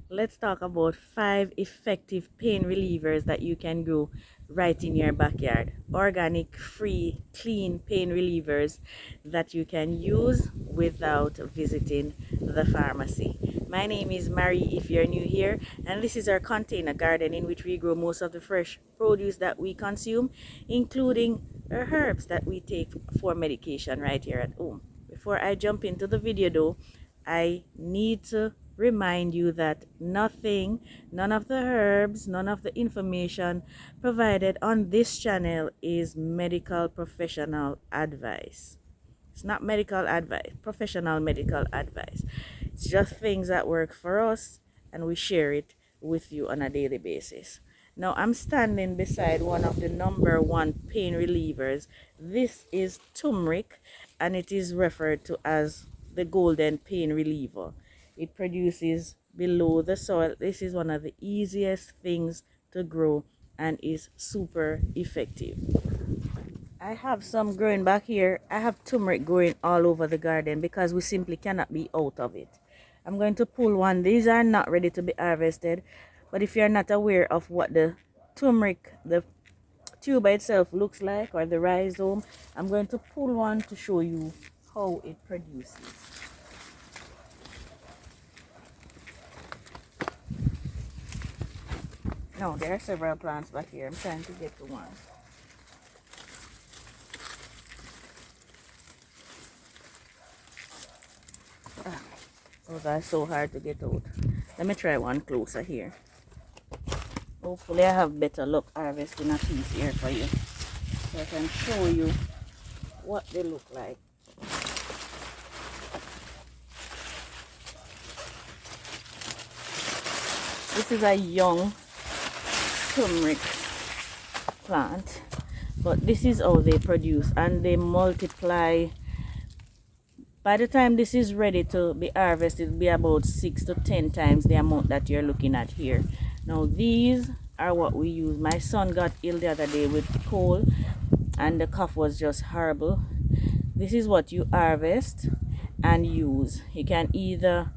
let's talk about 5 effective pain relievers that you can grow right in your backyard. Organic, free, clean pain relievers that you can use without visiting the pharmacy. My name is Mary if you're new here, and this is our container garden in which we grow most of the fresh produce that we consume, including our herbs that we take for medication right here at home. Before I jump into the video though, I need to remind you that none of the herbs, none of the information provided on this channel is medical professional advice. It's not medical advice, professional medical advice. It's just things that work for us and we share it with you on a daily basis. Now I'm standing beside one of the number one pain relievers. This is turmeric and it is referred to as the golden pain reliever. It produces below the soil. This is one of the easiest things to grow and is super effective. I have some growing back here. I have turmeric growing all over the garden because we simply cannot be out of it. I'm going to pull one. These are not ready to be harvested, but if you're not aware of what the turmeric, the tuber itself looks like, or the rhizome, I'm going to pull one to show you how it produces. No, there are several plants back here. I'm trying to get to one. Those are so hard to get out. Let me try one closer here. Hopefully I have better luck harvesting a piece here for you, so I can show you what they look like. This is a young turmeric plant, but this is how they produce, and they multiply. By the time this is ready to be harvested, it'll be about 6 to 10 times the amount that you're looking at here. Now these are what we use. My son got ill the other day with cold and the cough was just horrible. This is what you harvest and use. You can either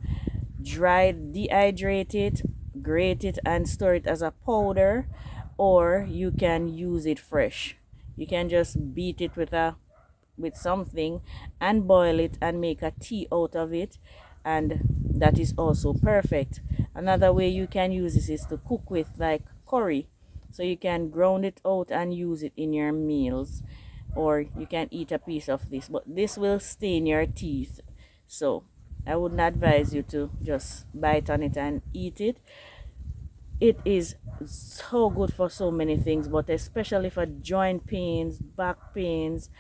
dehydrate it, grate it and store it as a powder, or you can use it fresh. You can just beat it with something and boil it and make a tea out of it, and that is also perfect. Another way you can use this is to cook with, like curry. So you can ground it out and use it in your meals, or you can eat a piece of this, but this will stain your teeth, so I wouldn't advise you to just bite on it and eat it. It is so good for so many things, but especially for joint pains, back pains,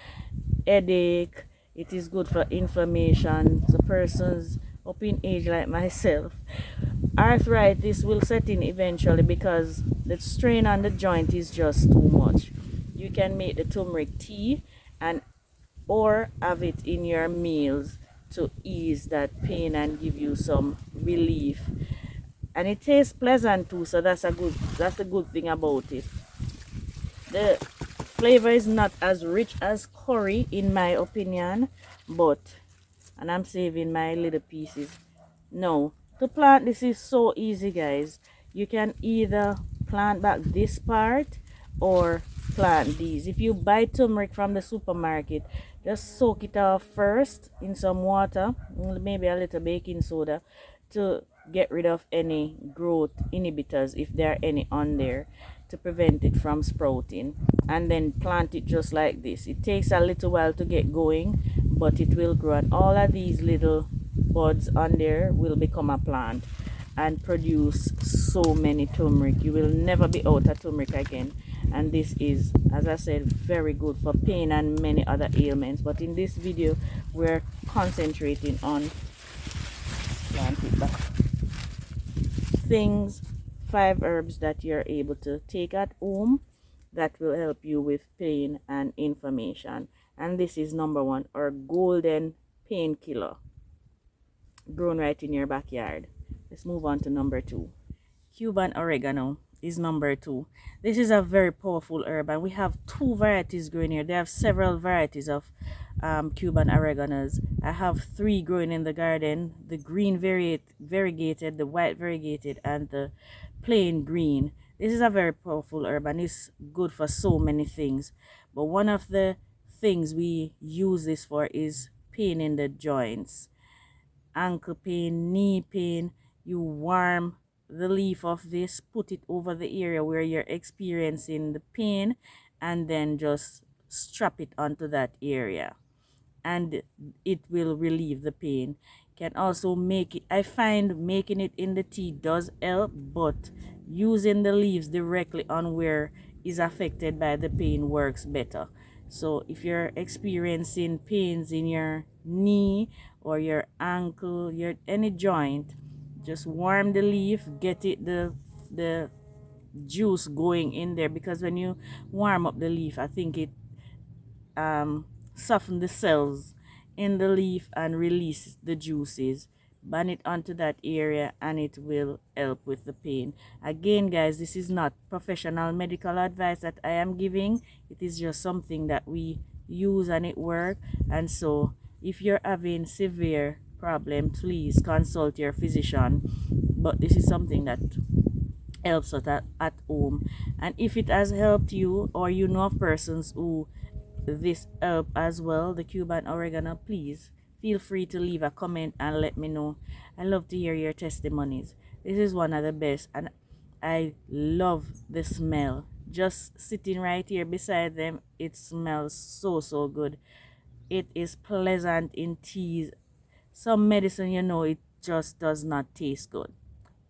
headache. It is good for inflammation. The persons up in age like myself, arthritis will set in eventually because the strain on the joint is just too much. You can make the turmeric tea and or have it in your meals to ease that pain and give you some relief. And it tastes pleasant too, so that's the good thing about it. The flavor is not as rich as curry in my opinion, and I'm saving my little pieces. No, to plant this is so easy, guys. You can either plant back this part or plant these. If you buy turmeric from the supermarket, just soak it off first in some water, maybe a little baking soda, to get rid of any growth inhibitors if there are any on there, to prevent it from sprouting, and then plant it just like this. It takes a little while to get going, but it will grow, and all of these little buds on there will become a plant and produce so many turmeric. You will never be out of turmeric again. And this is, as I said, very good for pain and many other ailments, but in this video we're concentrating on things, 5 herbs that you're able to take at home that will help you with pain and inflammation. And this is number 1, our golden painkiller, grown right in your backyard. Let's move on to number 2. Cuban oregano is number 2. This is a very powerful herb, and we have 2 varieties growing here. They have several varieties of Cuban oreganos. I have 3 growing in the garden: the green variegated, the white variegated, and the plain green. This is a very powerful herb and it's good for so many things. But one of the things we use this for is pain in the joints, ankle pain, knee pain. You warm the leaf of this, put it over the area where you're experiencing the pain, and then just strap it onto that area and it will relieve the pain. Can also make it, I find making it in the tea does help, but using the leaves directly on where is affected by the pain works better. So if you're experiencing pains in your knee or your ankle, your any joint, just warm the leaf, get it the juice going in there, because when you warm up the leaf, I think it soften the cells in the leaf and release the juices. Burn it onto that area and it will help with the pain. Again, guys, this is not professional medical advice that I am giving. It is just something that we use and it works. And so if you're having severe problem, please consult your physician. But this is something that helps us at home. And if it has helped you, or you know of persons who this help as well, the Cuban oregano, please feel free to leave a comment and let me know. I love to hear your testimonies. This is one of the best and I love the smell. Just sitting right here beside them, it smells so good. It is pleasant in teas. Some medicine, you know, it just does not taste good.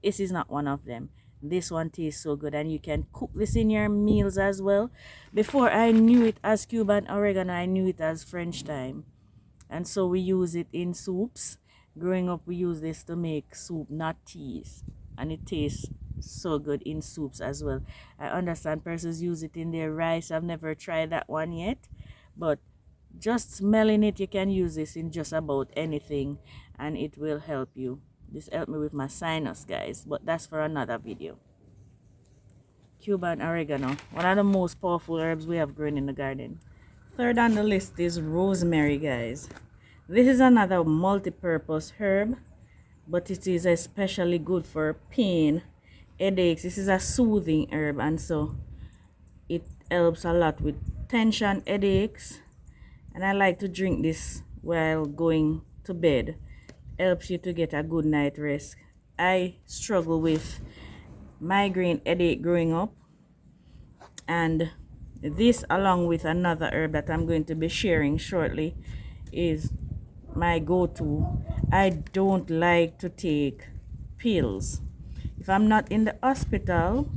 This is not one of them. This one tastes so good, and you can cook this in your meals as well. Before I knew it as Cuban oregano, I knew it as French thyme. And so we use it in soups. Growing up, we use this to make soup, not teas. And it tastes so good in soups as well. I understand persons use it in their rice. I've never tried that one yet. But just smelling it, you can use this in just about anything. And it will help you. This helped me with my sinus, guys. But that's for another video. Cuban oregano, one of the most powerful herbs we have grown in the garden. Third on the list is rosemary, guys. This is another multi-purpose herb, but it is especially good for pain, headaches. This is a soothing herb, and so it helps a lot with tension, headaches. And I like to drink this while going to bed. Helps you to get a good night rest. I struggle with migraine headache growing up, and this, along with another herb that I'm going to be sharing shortly, is my go-to. I don't like to take pills. If I'm not in the hospital,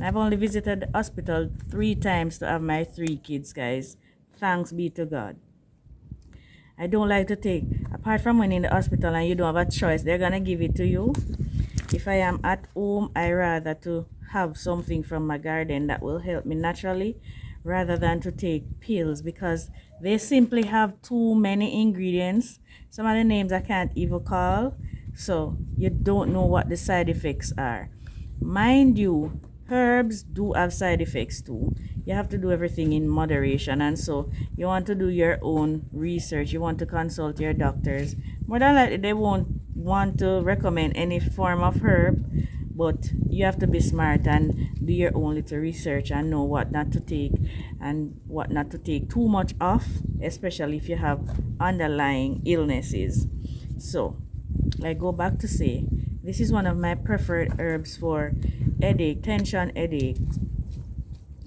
I've only visited the hospital 3 times to have my 3 kids, guys. Thanks be to God. I don't like to take, apart from when in the hospital and you don't have a choice, they're gonna give it to you. If I am at home, I rather to have something from my garden that will help me naturally, rather than to take pills, because they simply have too many ingredients. Some of the names I can't even call, so you don't know what the side effects are. Mind you, herbs do have side effects too. You have to do everything in moderation, and so you want to do your own research. You want to consult your doctors. More than likely they won't want to recommend any form of herb, but you have to be smart and do your own little research and know what not to take and what not to take too much of, especially if you have underlying illnesses. So I go back to say, this is one of my preferred herbs for headache, tension, headache.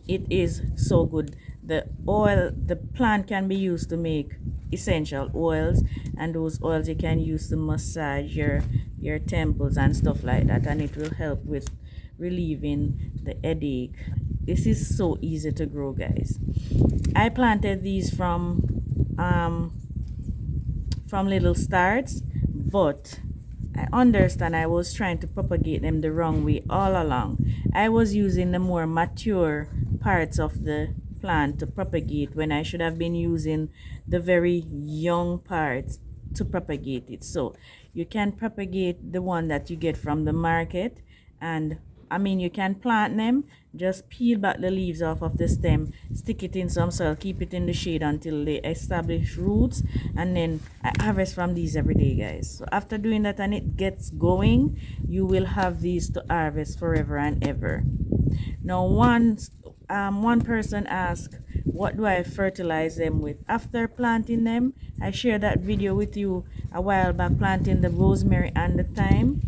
It is so good. The oil, the plant can be used to make essential oils, and those oils you can use to massage your temples and stuff like that, and it will help with relieving the headache. This is so easy to grow, guys. I planted these from little starts, but I understand I was trying to propagate them the wrong way all along. I was using the more mature parts of the plant to propagate when I should have been using the very young parts to propagate it. So you can propagate the one that you get from the market, and I mean, you can plant them, just peel back the leaves off of the stem, stick it in some soil, keep it in the shade until they establish roots, and then I harvest from these every day, guys. So after doing that and it gets going, you will have these to harvest forever and ever. Now, one person asked, what do I fertilize them with? After planting them, I shared that video with you a while back, planting the rosemary and the thyme.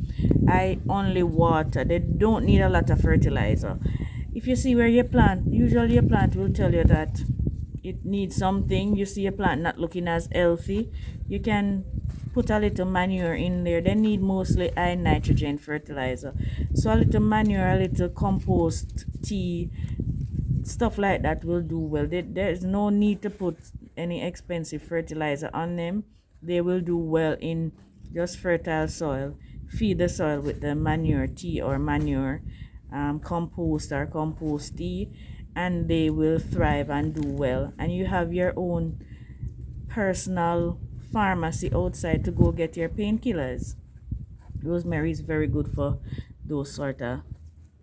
I only water. They don't need a lot of fertilizer. If you see where you plant, usually your plant will tell you that it needs something. You see a plant not looking as healthy, you can put a little manure in there. They need mostly high nitrogen fertilizer, so a little manure, a little compost tea, stuff like that will do well. There's no need to put any expensive fertilizer on them. They will do well in just fertile soil. Feed the soil with the manure tea or manure compost or compost tea, and they will thrive and do well. And you have your own personal pharmacy outside to go get your painkillers. Rosemary is very good for those sort of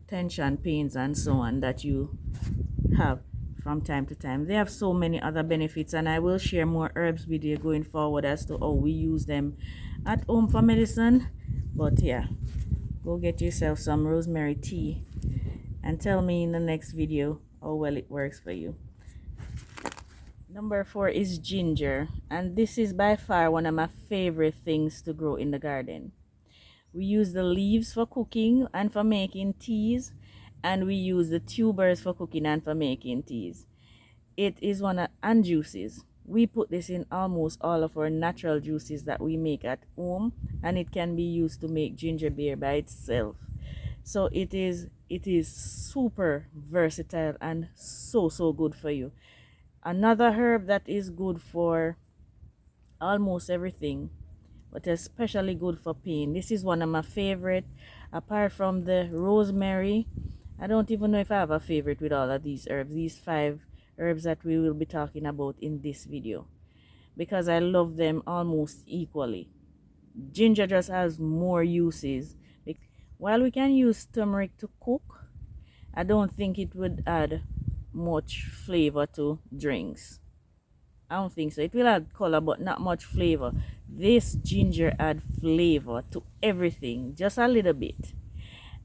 tension pains and so on that you have from time to time. They have so many other benefits, and I will share more herbs with you going forward as to how we use them at home for medicine. But yeah, go get yourself some rosemary tea and tell me in the next video how well it works for you. Number 4 is ginger, and this is by far one of my favorite things to grow in the garden. We use the leaves for cooking and for making teas, and we use the tubers for cooking and for making teas. It is and juices. We put this in almost all of our natural juices that we make at home, and it can be used to make ginger beer by itself. So it is super versatile and so good for you. Another herb that is good for almost everything, but especially good for pain. This is one of my favorite. Apart from the rosemary, I don't even know if I have a favorite with all of these herbs, these 5 herbs that we will be talking about in this video, because I love them almost equally. Ginger just has more uses. While we can use turmeric to cook, I don't think it would add much flavor to drinks. I don't think so. It will add color, but not much flavor. This ginger add flavor to everything, just a little bit.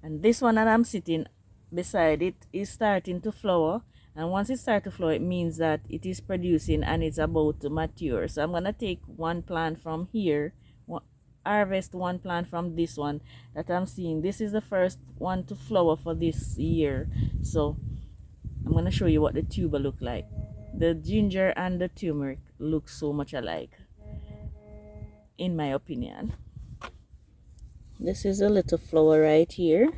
And this one that I'm sitting beside it is starting to flower. And once it starts to flower, it means that it is producing and it's about to mature. So I'm going to take one plant from here, harvest one plant from this one that I'm seeing. This is the first one to flower for this year. So I'm going to show you what the tuber look like. The ginger and the turmeric look so much alike, in my opinion. This is a little flower right here.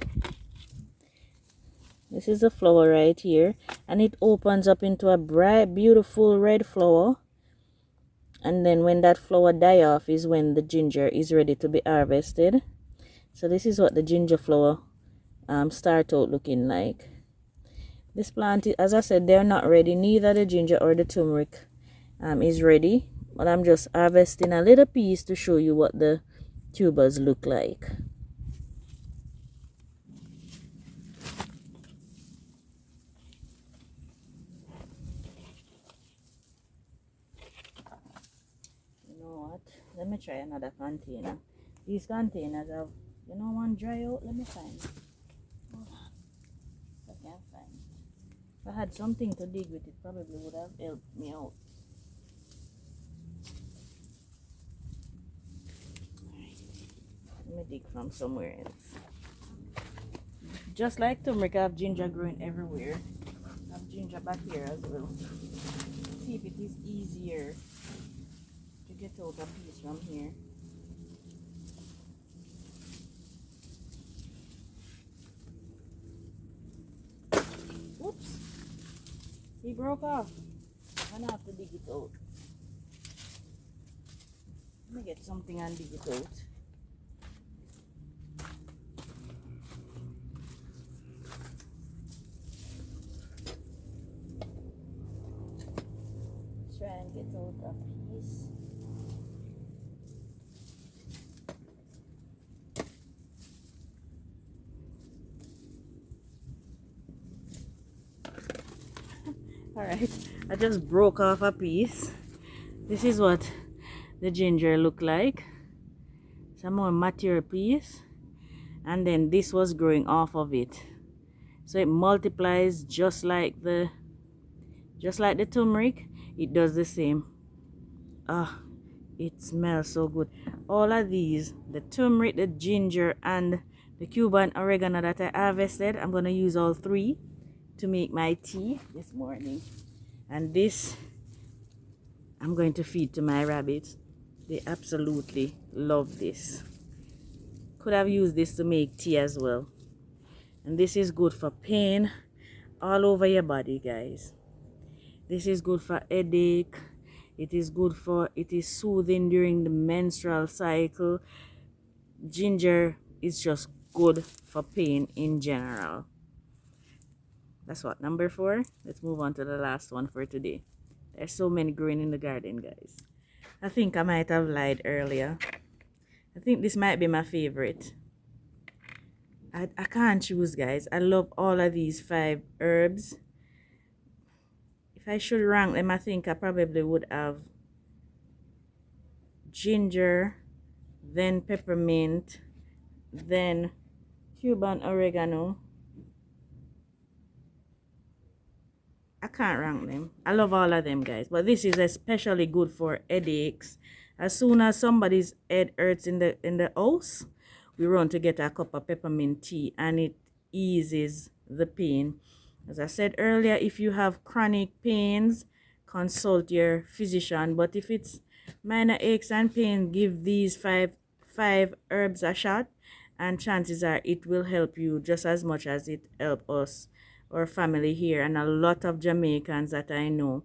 This is a flower right here, and it opens up into a bright, beautiful red flower. And then when that flower die off is when the ginger is ready to be harvested. So this is what the ginger flower start out looking like. This plant, as I said, they're not ready. Neither the ginger or the turmeric is ready. But I'm just harvesting a little piece to show you what the tubers look like. You know what? Let me try another container. These containers have, one dry out. Let me find it. Hold on. If I can't find it. If I had something to dig with, it probably would have helped me out. Let me dig from somewhere else. Just like turmeric, I have ginger growing everywhere. I have ginger back here as well. See if it is easier to get out a piece from here. Oops! He broke off. I'm gonna have to dig it out. Let me get something and dig it out. Try and get out a piece. All right, I just broke off a piece. This is what the ginger look like. Some more mature piece, and then this was growing off of it, so it multiplies just like the turmeric. It does the same. Ah, it smells so good. All of these, the turmeric, the ginger, and the Cuban oregano that I harvested, I'm gonna use all three to make my tea this morning. And this I'm going to feed to my rabbits. They absolutely love this. Could have used this to make tea as well. And this is good for pain all over your body, guys. This is good for headache. It is soothing during the menstrual cycle. Ginger is just good for pain in general. That's what, number 4. Let's move on to the last one for today. There's so many growing in the garden, guys. I think I might have lied earlier. I think this might be my favorite. I can't choose, guys. I love all of these 5 herbs. If I should rank them, I think I probably would have ginger, then peppermint, then Cuban oregano. I can't rank them. I love all of them, guys. But this is especially good for headaches. As soon as somebody's head hurts in the house, we run to get a cup of peppermint tea, and it eases the pain. As I said earlier, if you have chronic pains, consult your physician. But if it's minor aches and pain, give these five herbs a shot, and chances are it will help you just as much as it helped us, our family here, and a lot of Jamaicans that I know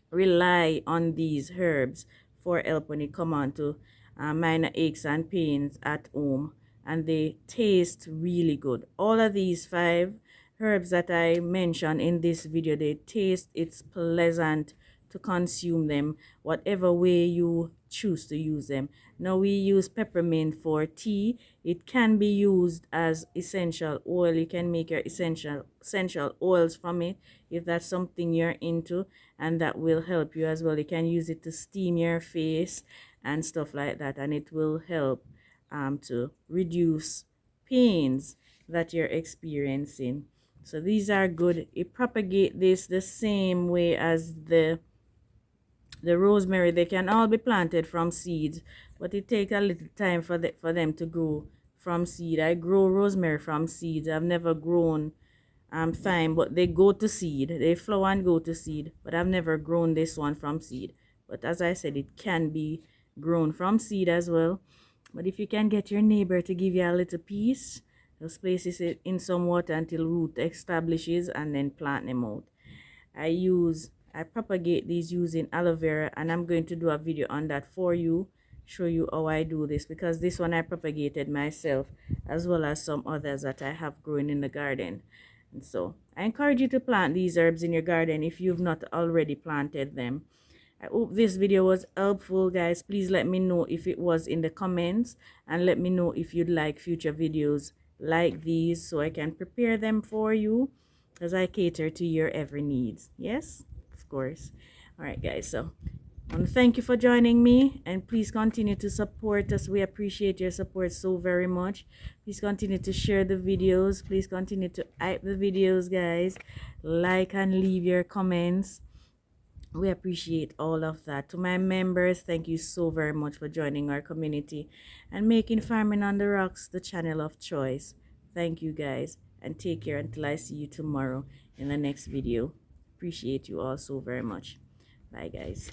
rely on these herbs for help when it come on to minor aches and pains at home, and they taste really good. All of these 5 herbs that I mentioned in this video, they taste, it's pleasant to consume them whatever way you choose to use them. Now we use peppermint for tea. It can be used as essential oil. You can make your essential oils from it if that's something you're into, and that will help you as well. You can use it to steam your face and stuff like that, and it will help to reduce pains that you're experiencing. So these are good. You propagate this the same way as the rosemary. They can all be planted from seeds, but it takes a little time for them to grow from seed. I grow rosemary from seeds. I've never grown thyme, but they go to seed. They flower and go to seed, but I've never grown this one from seed. But as I said, it can be grown from seed as well. But if you can get your neighbor to give you a little piece, just place it in some water until root establishes, and then plant them out. I propagate these using aloe vera, and I'm going to do a video on that for you, show you how I do this, because this one I propagated myself, as well as some others that I have growing in the garden. And so I encourage you to plant these herbs in your garden if you've not already planted them. I hope this video was helpful, guys. Please let me know if it was in the comments, and let me know if you'd like future videos like these so I can prepare them for you, as I cater to your every needs. Yes, of course. All right, guys, so I want to thank you for joining me, and please continue to support us. We appreciate your support so very much. Please continue to share the videos. Please continue to hype the videos, guys. Like and leave your comments. We appreciate all of that. To my members, thank you so very much for joining our community and making Farming on the Rocks the channel of choice. Thank you, guys, and take care until I see you tomorrow in the next video. Appreciate you all so very much. Bye, guys.